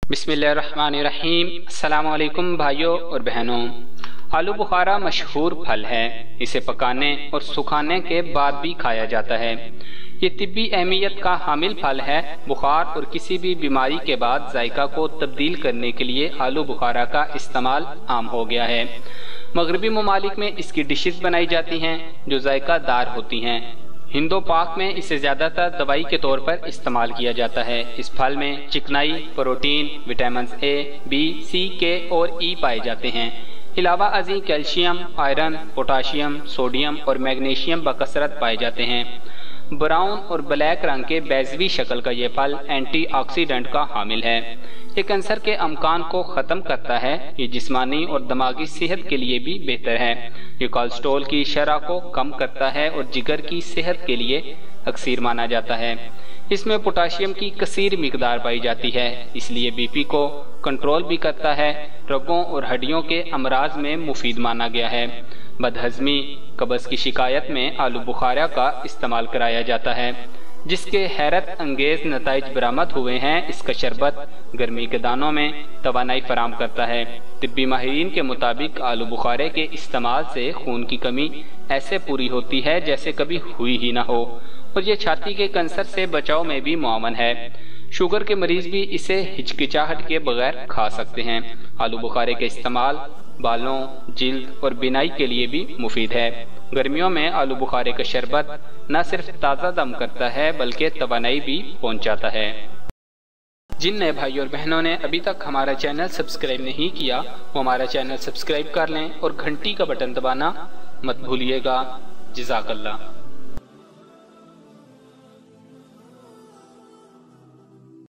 बिस्मिल्लाहिर्रहमानिर्रहीम। अस्सलामु अलैकुम भाइयों और बहनों। आलू बुखारा मशहूर फल है। इसे पकाने और सुखाने के बाद भी खाया जाता है। ये तिब्बी अहमियत का हामिल फल है। बुखार और किसी भी बीमारी के बाद जायका को तब्दील करने के लिए आलू बुखारा का इस्तेमाल आम हो गया है। मगरबी ममालिक में इसकी डिशेस बनाई जाती हैं जो जायकादार होती हैं। हिंदो पाक में इसे ज़्यादातर दवाई के तौर पर इस्तेमाल किया जाता है। इस फल में चिकनाई, प्रोटीन, विटामिन ए, बी, सी, के और ई पाए जाते हैं। अलावा अजी कैल्शियम, आयरन, पोटाशियम, सोडियम और मैग्नीशियम बकसरत पाए जाते हैं। ब्राउन और ब्लैक रंग के बैजवी शक्ल का ये फल एंटीऑक्सीडेंट का हामिल है। ये कैंसर के अमकान को ख़त्म करता है। ये जिस्मानी और दिमागी सेहत के लिए भी बेहतर है। ये कोलेस्ट्रॉल की शरह को कम करता है और जिगर की सेहत के लिए अक्सीर माना जाता है। इसमें पोटाशियम की कसीर मिकदार पाई जाती है, इसलिए बीपी को कंट्रोल भी करता है। रगों और हड्डियों के अमराज में मुफीद माना गया है। बदहजमी, कब्ज की शिकायत में आलू बुखारा का इस्तेमाल कराया जाता है, जिसके हैरत अंगेज नताइज बरामद हुए हैं। इसका शरबत गर्मी के दानों में तवानाई फराम करता है। तिब्बी माहिरीन के मुताबिक आलू बुखारे के इस्तेमाल से खून की कमी ऐसे पूरी होती है जैसे कभी हुई ही ना हो, और ये छाती के कैंसर से बचाव में भी मुआवन है। शुगर के मरीज भी इसे हिचकिचाहट के बगैर खा सकते हैं। आलू बुखारे के इस्तेमाल बालों, जिल्द और बिनाई के लिए भी मुफीद है। गर्मियों में आलू बुखारे का शरबत न सिर्फ ताज़ा दम करता है बल्कि तवानाई भी पहुंचाता है। जिन नए भाइयों और बहनों ने अभी तक हमारा चैनल सब्सक्राइब नहीं किया वो हमारा चैनल सब्सक्राइब कर लें और घंटी का बटन दबाना मत भूलिएगा। जज़ाकल्लाह।